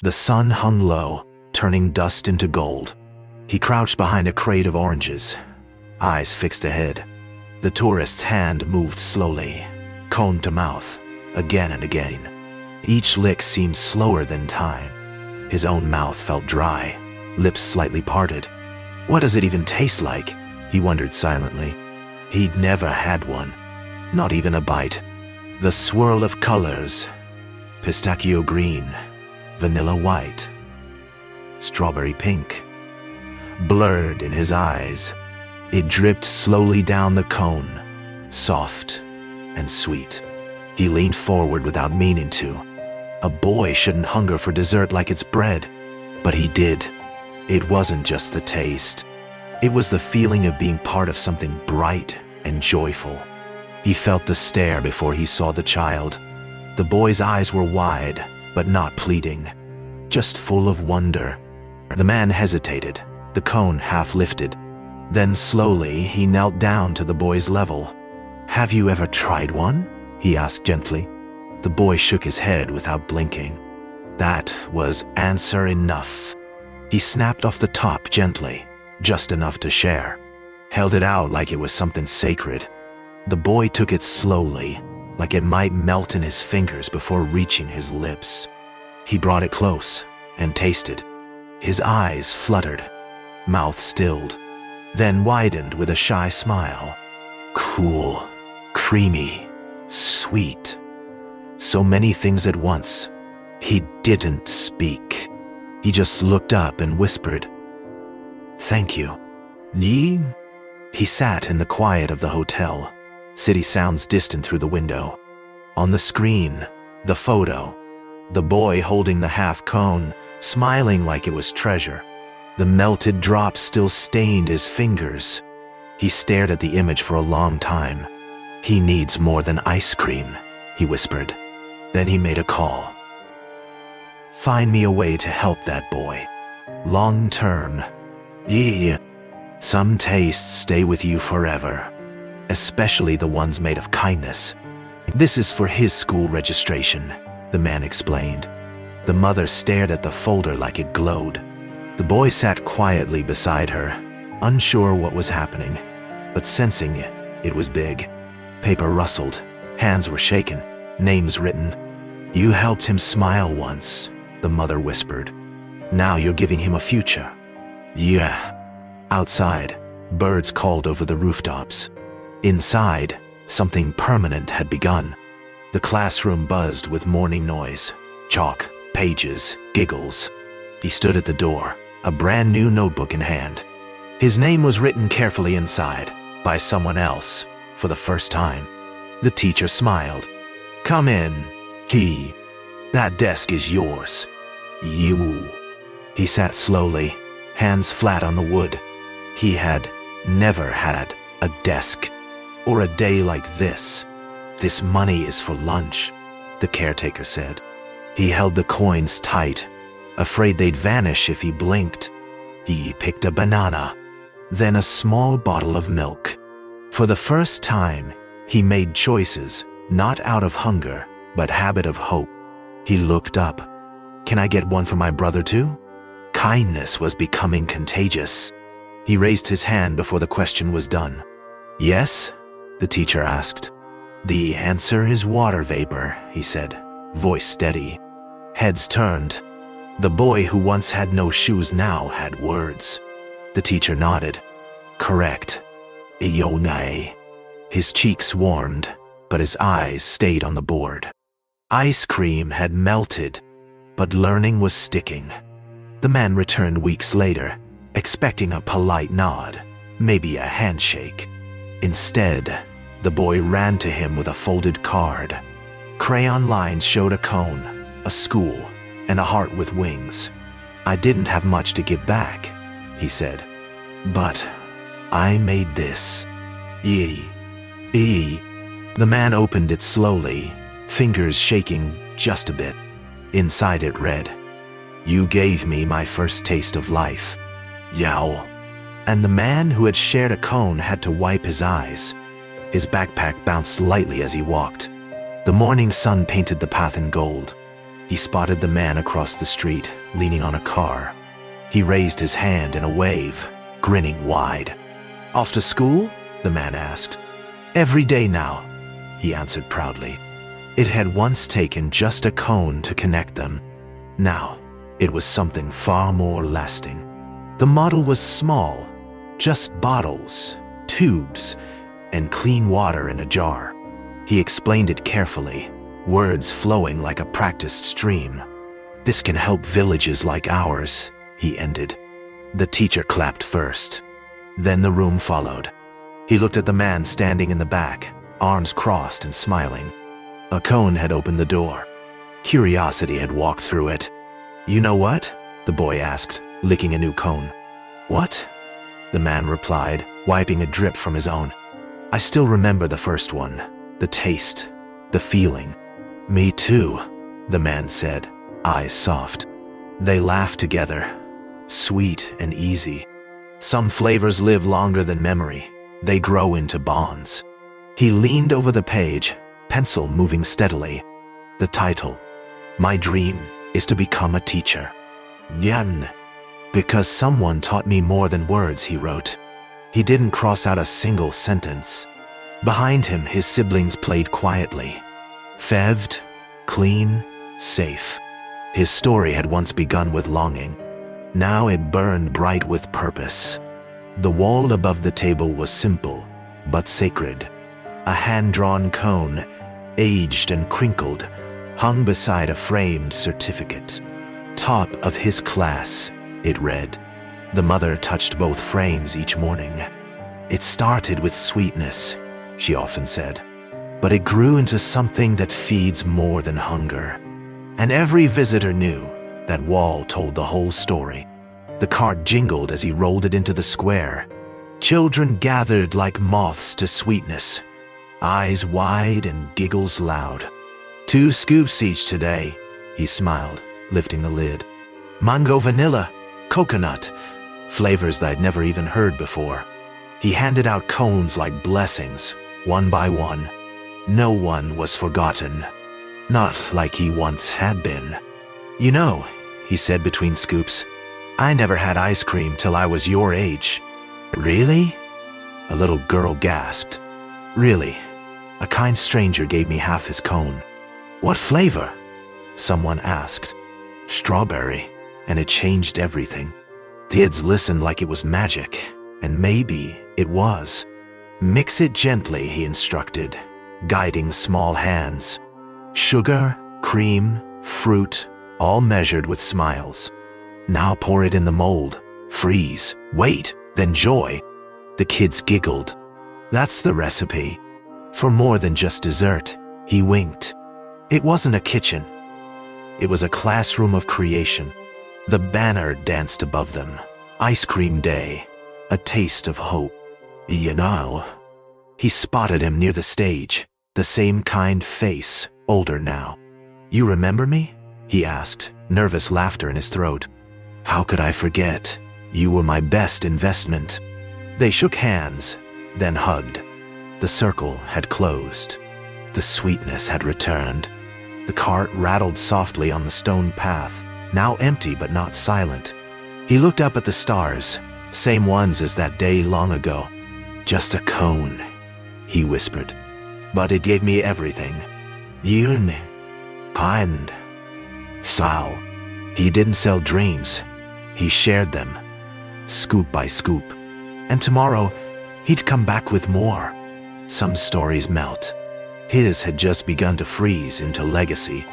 The sun hung low, turning dust into gold. He crouched behind a crate of oranges, eyes fixed ahead. The tourist's hand moved slowly, cone to mouth, again and again. Each lick seemed slower than time. His own mouth felt dry, lips slightly parted. What does it even taste like? He wondered silently. He'd never had one, not even a bite. The swirl of colors: pistachio green, vanilla white, strawberry pink, blurred in his eyes. It dripped slowly down the cone, soft and sweet. He leaned forward without meaning to. A boy shouldn't hunger for dessert like it's bread, but he did. It wasn't just the taste. It was the feeling of being part of something bright and joyful. He felt the stare before he saw the child. The boy's eyes were wide, but not pleading, just full of wonder. The man hesitated, the cone half lifted. Then slowly he knelt down to the boy's level. "Have you ever tried one?" he asked gently. The boy shook his head without blinking. That was answer enough. He snapped off the top gently, just enough to share. Held it out like it was something sacred. The boy took it slowly, like it might melt in his fingers before reaching his lips. He brought it close and tasted. His eyes fluttered, mouth stilled, then widened with a shy smile. Cool, creamy, sweet. So many things at once. He didn't speak. He just looked up and whispered, "Thank you." Yi? He sat in the quiet of the hotel, city sounds distant through the window. On the screen, the photo, the boy holding the half cone, smiling like it was treasure. The melted drops still stained his fingers. He stared at the image for a long time. "He needs more than ice cream," he whispered. Then he made a call. "Find me a way to help that boy. Long term. Yeah. Some tastes stay with you forever, especially the ones made of kindness. This is for his school registration," the man explained. The mother stared at the folder like it glowed. The boy sat quietly beside her, unsure what was happening, but sensing it was big. Paper rustled, hands were shaken, names written. "You helped him smile once," the mother whispered. "Now you're giving him a future." "Yeah." Outside, birds called over the rooftops. Inside, something permanent had begun. The classroom buzzed with morning noise, chalk, pages, giggles. He stood at the door, a brand new notebook in hand. His name was written carefully inside, by someone else, for the first time. The teacher smiled. "Come in, he. That desk is yours. You." He sat slowly, hands flat on the wood. He had never had a desk, or a day like this. "This money is for lunch," the caretaker said. He held the coins tight, afraid they'd vanish if he blinked. He picked a banana, then a small bottle of milk. For the first time, he made choices, not out of hunger, but habit of hope. He looked up. "Can I get one for my brother too?" Kindness was becoming contagious. He raised his hand before the question was done. "Yes?" the teacher asked. "The answer is water vapor," he said, voice steady. Heads turned. The boy who once had no shoes now had words. The teacher nodded. "Correct. Iyonai." His cheeks warmed, but his eyes stayed on the board. Ice cream had melted, but learning was sticking. The man returned weeks later, expecting a polite nod, maybe a handshake. Instead, the boy ran to him with a folded card. Crayon lines showed a cone, a school, and a heart with wings. "I didn't have much to give back," he said. "But I made this." "Ee. Ee." The man opened it slowly, fingers shaking just a bit. Inside it read, "You gave me my first taste of life. Yao." And the man who had shared a cone had to wipe his eyes. His backpack bounced lightly as he walked. The morning sun painted the path in gold. he spotted the man across the street, leaning on a car. He raised his hand in a wave, grinning wide. "Off to school?" the man asked. "Every day now," he answered proudly. It had once taken just a cone to connect them. Now, it was something far more lasting. The model was small, just bottles, tubes, and clean water in a jar. He explained it carefully, words flowing like a practiced stream. "This can help villages like ours," he ended. The teacher clapped first. Then the room followed. He looked at the man standing in the back, arms crossed and smiling. A cone had opened the door. Curiosity had walked through it. "You know what?" the boy asked, licking a new cone. "What?" the man replied, wiping a drip from his own. "I still remember the first one, the taste, the feeling." "Me too," the man said, eyes soft. They laughed together, sweet and easy. Some flavors live longer than memory. They grow into bonds. He leaned over the page, pencil moving steadily. The title, "My Dream is to Become a Teacher." Yan. "Because someone taught me more than words," he wrote. He didn't cross out a single sentence. Behind him, his siblings played quietly. Feved, clean, safe. His story had once begun with longing. Now it burned bright with purpose. The wall above the table was simple, but sacred. A hand-drawn cone, aged and crinkled, hung beside a framed certificate. "Top of his class," it read. The mother touched both frames each morning. "It started with sweetness," she often said, "but it grew into something that feeds more than hunger." And every visitor knew that wall told the whole story. The cart jingled as he rolled it into the square. Children gathered like moths to sweetness, eyes wide and giggles loud. "2 scoops each today," he smiled, lifting the lid. "Mango vanilla, coconut," flavors that I'd never even heard before. He handed out cones like blessings, one by one. No one was forgotten. Not like he once had been. "You know," he said between scoops, "I never had ice cream till I was your age." "Really?" A little girl gasped. "Really. A kind stranger gave me half his cone." "What flavor?" someone asked. "Strawberry, and it changed everything." Kids listened like it was magic, and maybe it was. "Mix it gently," he instructed, guiding small hands. Sugar, cream, fruit, all measured with smiles. "Now pour it in the mold. Freeze. Wait, then joy." The kids giggled. "That's the recipe." For more than just dessert, he winked. It wasn't a kitchen. It was a classroom of creation. The banner danced above them. Ice cream day. A taste of hope. "You know." He spotted him near the stage. The same kind face, older now. "You remember me?" he asked, nervous laughter in his throat. "How could I forget? You were my best investment." They shook hands, then hugged. The circle had closed. The sweetness had returned. The cart rattled softly on the stone path, now empty but not silent. He looked up at the stars, same ones as that day long ago. "Just a cone," he whispered. "But it gave me everything. Yun, kind, Sal." He didn't sell dreams. He shared them, scoop by scoop. And tomorrow, he'd come back with more. Some stories melt. His had just begun to freeze into legacy.